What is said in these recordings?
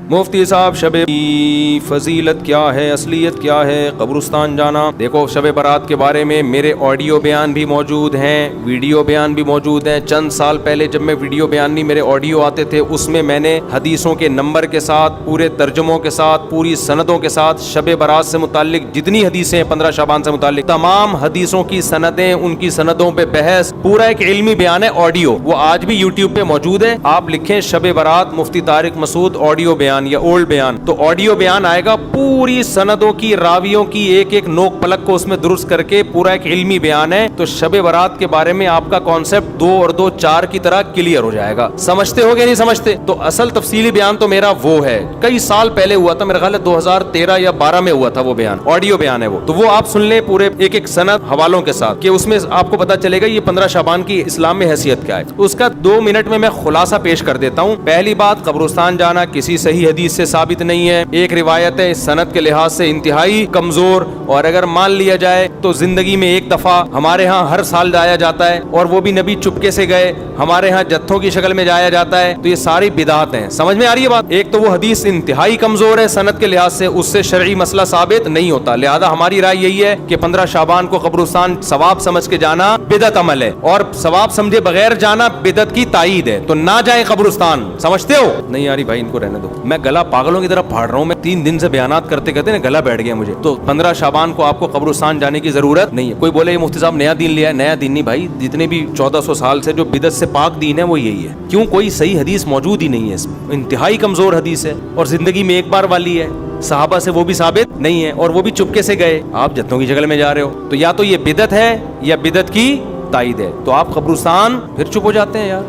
مفتی صاحب شب کی فضیلت کیا ہے, اصلیت کیا ہے, قبرستان جانا؟ دیکھو شب برات کے بارے میں میرے آڈیو بیان بھی موجود ہیں, ویڈیو بیان بھی موجود ہیں. چند سال پہلے جب میں ویڈیو بیان نہیں میرے آڈیو آتے تھے, اس میں میں نے حدیثوں کے نمبر کے ساتھ, پورے ترجموں کے ساتھ, پوری سندوں کے ساتھ شب برات سے متعلق جتنی حدیثیں ہیں 15 شعبان سے متعلق تمام حدیثوں کی سندیں, ان کی سندوں پہ بحث, پورا ایک علمی بیان ہے آڈیو. وہ آج بھی یوٹیوب پہ موجود ہے. آپ لکھیں شب برات مفتی طارق مسعود آڈیو بیان یا اولڈ بیان, تو آڈیو بیان آئے گا. پوری سندوں کی, راویوں کی ایک ایک نوک پلک کو اس میں درست کر کے پورا ایک علمی بیان ہے. تو شب برات کے بارے میں آپ کا کانسیپٹ 2 اور 2 4 کی طرح کلیئر ہو جائے گا. سمجھتے ہو گیا نہیں سمجھتے؟ تو اصل تفصیلی بیان تو میرا وہ ہے, کئی سال پہلے ہوا تھا, میرا خیال ہے 2013 یا 12 میں ہوا تھا وہ بیان, آڈیو بیان ہے وہ. تو وہ آپ سن لیں پورے ایک ایک سند حوالوں کے ساتھ, کہ اس میں آپ کو پتا چلے گا یہ 15 شعبان کی اسلام میں حیثیت کیا ہے. اس کا 2 منٹ میں خلاصہ پیش کر دیتا ہوں. پہلی بات, قبرستان جانا کسی صحیح حدیث سے ثابت نہیں ہے. ایک روایت ہے سند کے لحاظ سے انتہائی کمزور, اور اگر مان لیا جائے تو زندگی میں ایک دفعہ, ہمارے ہاں ہر سال جایا جاتا ہے, اور وہ بھی نبی چپکے سے گئے, ہمارے ہاں جتھوں کی شکل میں جایا جاتا ہے. تو یہ ساری بدعات ہیں. سمجھ میں آ رہی ہے بات؟ ایک تو وہ حدیث انتہائی کمزور ہے سند کے لحاظ سے, اس سے شرعی مسئلہ ثابت نہیں ہوتا. لہذا ہماری رائے یہی ہے کہ 15 شعبان کو قبرستان ثواب سمجھ کے جانا بدعت عمل ہے, اور ثواب سمجھے بغیر جانا بدعت کی تائید ہے. تو نہ جائیں قبرستان. سمجھتے ہو؟ نہیں یاری بھائی ان کو رہنے دو. میں گلا پاگلوں کی طرح پھاڑ رہا ہوں. میں 3 دن سے بیانات کرتے کرتے نا گلا بیٹھ گیا مجھے. تو 15 شعبان کو آپ کو قبرستان جانے کی ضرورت نہیں ہے. کوئی بولے یہ مفتی صاحب نیا دین لیا ہے, نیا دین نہیں بھائی. جتنے بھی 1400 سال سے جو بدعت سے پاک دین ہے وہ یہی ہے. کیوں؟ کوئی صحیح حدیث موجود ہی نہیں ہے اس میں, انتہائی کمزور حدیث ہے, اور زندگی میں ایک بار والی ہے. صحابہ سے وہ بھی ثابت نہیں ہے, اور وہ بھی چپکے سے گئے. آپ جتنوں کی شکل میں جا رہے ہو. تو یا تو یہ بدعت ہے یا بدعت کی تائید ہے. تو آپ قبرستان پھر چپ ہو جاتے ہیں. یار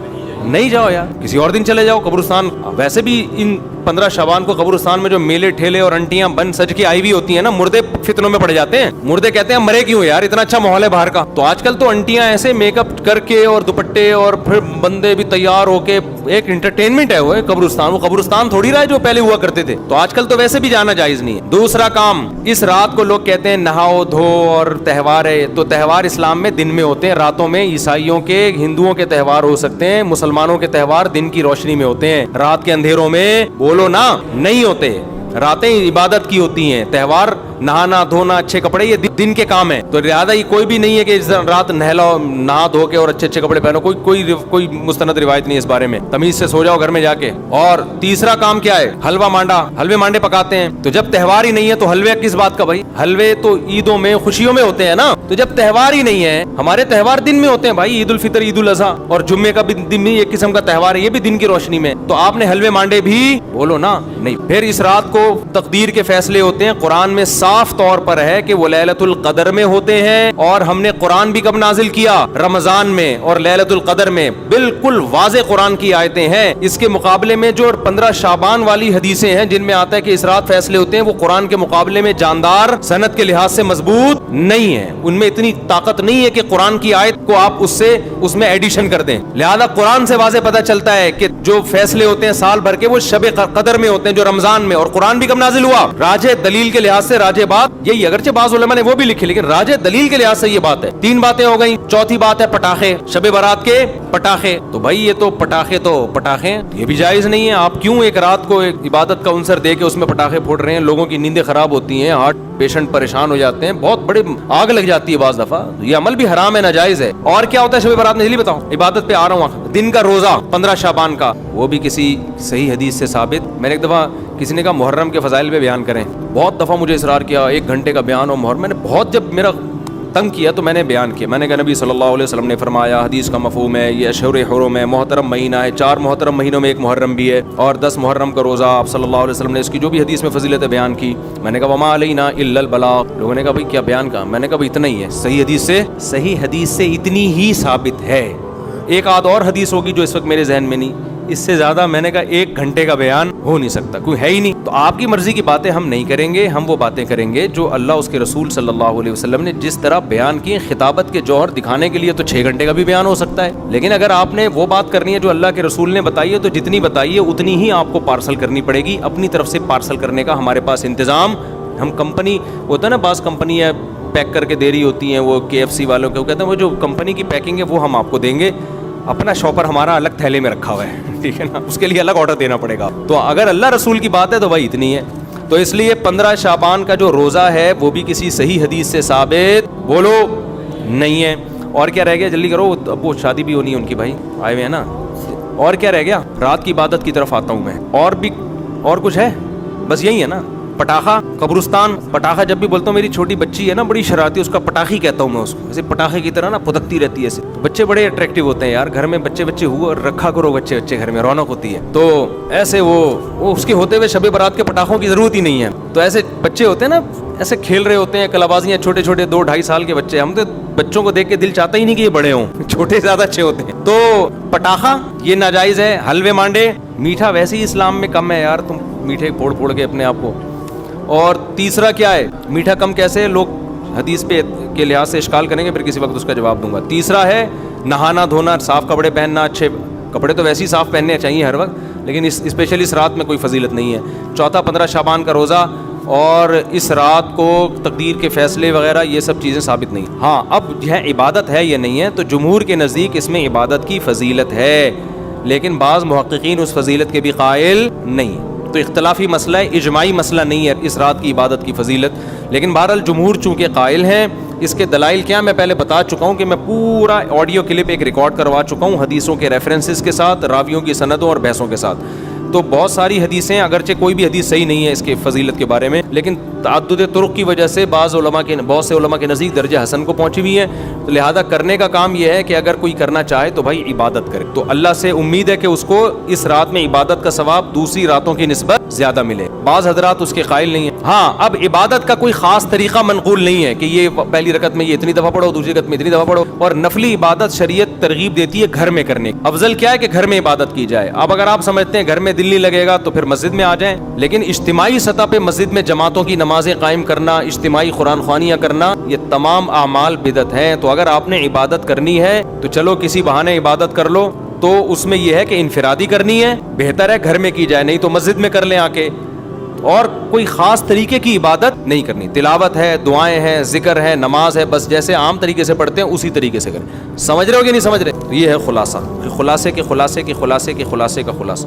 نہیں جاؤ یار, کسی اور دن چلے جاؤ قبرستان. ویسے بھی ان 15 شعبان کو قبرستان میں جو میلے ٹھیلے اور انٹیاں بن سج کے آئی ہوئی ہوتی ہیں نا, مردے فتنوں میں پڑ جاتے ہیں. مردے کہتے ہیں مرے کیوں یار, اتنا اچھا ماحول ہے باہر کا. تو آج کل تو انٹیاں ایسے میک اپ کر کے اور دوپٹے, اور پھر بندے بھی تیار ہو کے, ایک انٹرٹینمنٹ ہے وہ قبرستان. وہ قبرستان تھوڑی رہا ہے جو پہلے ہوا کرتے تھے. تو آج کل تو ویسے بھی جانا جائز نہیں ہے. دوسرا کام, اس رات کو لوگ کہتے ہیں نہاؤ دھو اور تہوار ہے. تو تہوار اسلام میں دن میں ہوتے ہیں, راتوں میں. عیسائیوں کے, ہندوؤں کے تہوار ہو سکتے ہیں, مسلمانوں کے تہوار دن کی روشنی میں ہوتے ہیں. رات کے اندھیروں میں بولو نا نہیں ہوتے. راتیں عبادت کی ہوتی ہیں. تہوار نہانا دھونا اچھے کپڑے یہ دن کے کام ہیں. تو لہٰذا یہ کوئی بھی نہیں ہے کہ رات نہلاؤ, نہا دھو کے اور اچھے اچھے کپڑے پہنو. کوئی مستند روایت نہیں اس بارے میں. تمیز سے سو جاؤ گھر میں جا کے. اور تیسرا کام کیا ہے, حلوہ مانڈا, حلوے مانڈے پکاتے ہیں. تو جب تہوار ہی نہیں ہے تو حلوے کس بات کا بھائی؟ حلوے تو عیدوں میں خوشیوں میں ہوتے ہیں نا. تو جب تہوار ہی نہیں ہے, ہمارے تہوار دن میں ہوتے ہیں بھائی. عید الفطر, عید الاضحیٰ, اور جمعے کا بھی دن میں ایک قسم کا تہوار ہے, یہ بھی دن کی روشنی میں. تو آپ نے حلوے مانڈے بھی بولو نا نہیں. پھر اس رات کو تقدیر کے فیصلے ہوتے ہیں. قرآن میں صاف طور پر ہے کہ وہ لیلۃ القدر میں ہوتے ہیں, اور ہم نے قرآن بھی کب نازل کیا؟ رمضان میں اور لیلۃ القدر میں. بالکل واضح قرآن کی آیتیں ہیں. اس کے مقابلے میں جو 15 شعبان والی حدیثیں ہیں جن میں آتا ہے کہ اس رات فیصلے ہوتے ہیں, وہ قرآن کے مقابلے میں جاندار, سند کے لحاظ سے مضبوط نہیں ہے. ان میں اتنی طاقت نہیں ہے کہ قرآن کی آیت کو آپ اس میں ایڈیشن کر دیں. لہذا قرآن سے واضح پتہ چلتا ہے کہ جو فیصلے ہوتے ہیں سال بھر کے وہ شب قدر میں ہوتے ہیں, جو رمضان میں. اور قرآن بھی کب نازل ہوا؟ راجح دلیل کے لحاظ سے راجح بات یہی, اگرچہ بعض علماء نے وہ بھی لکھی, لیکن راجح دلیل کے لحاظ سے یہ بات ہے. 3 باتیں ہو گئیں. چوتھی بات ہے پٹاخے, شب برات کے پٹاخے. تو بھائی یہ تو پٹاخے یہ بھی جائز نہیں ہے. آپ کیوں ایک رات کو ایک عبادت کا عنصر دے کے اس میں پٹاخے پھوڑ رہے ہیں؟ لوگوں کی نیندیں خراب ہوتی ہیں, ہارٹ پیشنٹ پریشان ہو جاتے ہیں, بہت بڑے آگ لگ جاتی ہے بعض دفعہ. یہ عمل بھی حرام ہے, ناجائز ہے. اور کیا ہوتا ہے شب برات میں, جلدی بتاؤ, عبادت پہ آ رہا ہوں. دن کا روزہ 15 شعبان کا, وہ بھی کسی صحیح حدیث سے ثابت. میں نے ایک دفعہ کسی نے کہا محرم کے فضائل پہ بیان کریں. بہت دفعہ مجھے اصرار کیا 1 گھنٹے کا بیان ہو محرم. میں نے بہت جب میرا تنگ کیا تو میں نے بیان کیا. میں نے کہا نبی صلی اللہ علیہ وسلم نے فرمایا, حدیث کا مفہوم ہے یہ اشہر حرم ہے, محترم مہینہ ہے, 4 محترم مہینوں میں 1 محرم بھی ہے, اور 10 محرم کا روزہ. آپ صلی اللہ علیہ وسلم نے اس کی جو بھی حدیث میں فضیلت بیان کی. میں نے کہا وما علینا الا البلاغ. لوگوں نے کہا بھائی کیا بیان کا؟ میں نے کہا بھائی اتنا ہی ہے. صحیح حدیث سے اتنی ہی ثابت ہے. ایک آدھ اور حدیث ہوگی جو اس وقت میرے ذہن میں نہیں, اس سے زیادہ میں نے کہا 1 گھنٹے کا بیان ہو نہیں سکتا, کوئی ہے ہی نہیں. تو آپ کی مرضی کی باتیں ہم نہیں کریں گے. ہم وہ باتیں کریں گے جو اللہ اس کے رسول صلی اللہ علیہ وسلم نے جس طرح بیان کی. خطابت کے جوہر دکھانے کے لیے تو 6 گھنٹے کا بھی بیان ہو سکتا ہے, لیکن اگر آپ نے وہ بات کرنی ہے جو اللہ کے رسول نے بتائی ہے تو جتنی بتائی ہے اتنی ہی آپ کو پارسل کرنی پڑے گی. اپنی طرف سے پارسل کرنے کا ہمارے پاس انتظام, ہم کمپنی ہوتا ہے نا, بعض کمپنی ہے پیک کر کے دے رہی ہوتی ہیں, وہ KFC والوں کے, وہ کہتے ہیں وہ جو کمپنی کی پیکنگ ہے وہ ہم آپ کو دیں گے, اپنا شوپر ہمارا الگ تھیلے میں رکھا ہوا ہے, ٹھیک ہے نا, اس کے لیے الگ آرڈر دینا پڑے گا. تو اگر اللہ رسول کی بات ہے تو بھائی اتنی ہے. تو اس لیے 15 شعبان کا جو روزہ ہے وہ بھی کسی صحیح حدیث سے ثابت بولو نہیں ہے. اور کیا رہ گیا, جلدی کرو, اب وہ شادی بھی ہونی ہے ان کی, بھائی آئے ہوئے ہیں نا. اور کیا رہ گیا, رات کی عبادت کی طرف آتا ہوں میں. اور بھی اور کچھ ہے, بس یہی ہے نا. پٹاخہ, قبرستان. پٹاخہ جب بھی بولتا ہوں, میری چھوٹی بچی ہے نا بڑی شرارتی, اس کا پٹاخی کہتا ہوں میں اس کو, ایسے پٹاخے کی طرح نا پھدکتی رہتی ہے ایسے. بچے بڑے اٹریکٹیو ہوتے ہیں یار, گھر میں بچے ہوا رکھا کرو, بچے گھر میں رونق ہوتی ہے. تو ایسے وہ اس کے ہوتے ہوئے شب برات کے پٹاخوں کی ضرورت ہی نہیں ہے. تو ایسے بچے ہوتے ہیں نا, ایسے کھیل رہے ہوتے ہیں کلابازیاں, چھوٹے 2-2.5 سال کے بچے. ہم تو بچوں کو دیکھ کے دل چاہتا ہی نہیں کہ یہ بڑے ہوں, چھوٹے زیادہ اچھے ہوتے ہیں. تو پٹاخہ یہ ناجائز ہے. حلوے مانڈے, میٹھا ویسے ہی اسلام میں کم ہے یار, تم میٹھے پھوڑ کے اپنے آپ کو. اور تیسرا کیا ہے, میٹھا کم کیسے, لوگ حدیث پہ کے لحاظ سے اشکال کریں گے, پھر کسی وقت اس کا جواب دوں گا. تیسرا ہے نہانا دھونا, صاف کپڑے پہننا. اچھے کپڑے تو ویسے ہی صاف پہننے چاہیے ہر وقت, لیکن اسپیشلی اس رات میں کوئی فضیلت نہیں ہے. چوتھا 15 شعبان کا روزہ, اور اس رات کو تقدیر کے فیصلے وغیرہ یہ سب چیزیں ثابت نہیں. ہاں اب یہ عبادت ہے یا نہیں ہے, تو جمہور کے نزدیک اس میں عبادت کی فضیلت ہے, لیکن بعض محققین اس فضیلت کے بھی قائل نہیں. تو اختلافی مسئلہ ہے, اجماعی مسئلہ نہیں ہے اس رات کی عبادت کی فضیلت. لیکن بہرحال جمہور چونکہ قائل ہیں. اس کے دلائل کیا میں پہلے بتا چکا ہوں کہ میں پورا آڈیو کلپ ایک ریکارڈ کروا چکا ہوں حدیثوں کے ریفرنسز کے ساتھ, راویوں کی سندوں اور بحثوں کے ساتھ. تو بہت ساری حدیثیں, اگرچہ کوئی بھی حدیث صحیح نہیں ہے اس کے فضیلت کے بارے میں, لیکن تعدد طرق کی وجہ سے بہت سے علماء کے نزدیک درجہ حسن کو پہنچی ہوئی ہے. تو لہذا کرنے کا کام یہ ہے کہ اگر کوئی کرنا چاہے تو بھائی عبادت کرے. تو اللہ سے امید ہے کہ اس کو اس رات میں عبادت کا ثواب دوسری راتوں کی نسبت زیادہ ملے. بعض حضرات اس کے قائل نہیں ہیں. ہاں اب عبادت کا کوئی خاص طریقہ منقول نہیں ہے کہ یہ پہلی رکعت میں یہ اتنی دفعہ پڑھو, دوسری رکعت میں اتنی دفعہ پڑھو. اور نفلی عبادت شریعت ترغیب دیتی ہے گھر میں کرنے. افضل کیا ہے کہ گھر میں عبادت کی جائے. اب اگر آپ سمجھتے ہیں گھر میں دل نہیں لگے گا تو پھر مسجد میں آ جائیں, لیکن اجتماعی سطح پہ مسجد میں جماعتوں کی نمازیں قائم کرنا, اجتماعی قرآن خوانیاں کرنا, یہ تمام اعمال بدعت ہیں. تو اگر آپ نے عبادت کرنی ہے تو چلو کسی بہانے عبادت کر لو. تو اس میں یہ ہے کہ انفرادی کرنی ہے, بہتر ہے گھر میں کی جائے, نہیں تو مسجد میں کر لیں آ کے. اور کوئی خاص طریقے کی عبادت نہیں کرنی. تلاوت ہے, دعائیں ہیں, ذکر ہے, نماز ہے, بس جیسے عام طریقے سے پڑھتے ہیں اسی طریقے سے کریں. سمجھ رہے ہو کہ نہیں سمجھ رہے؟ یہ ہے خلاصہ, خلاصے کے خلاصے کے خلاصے کے خلاصے کا خلاصہ.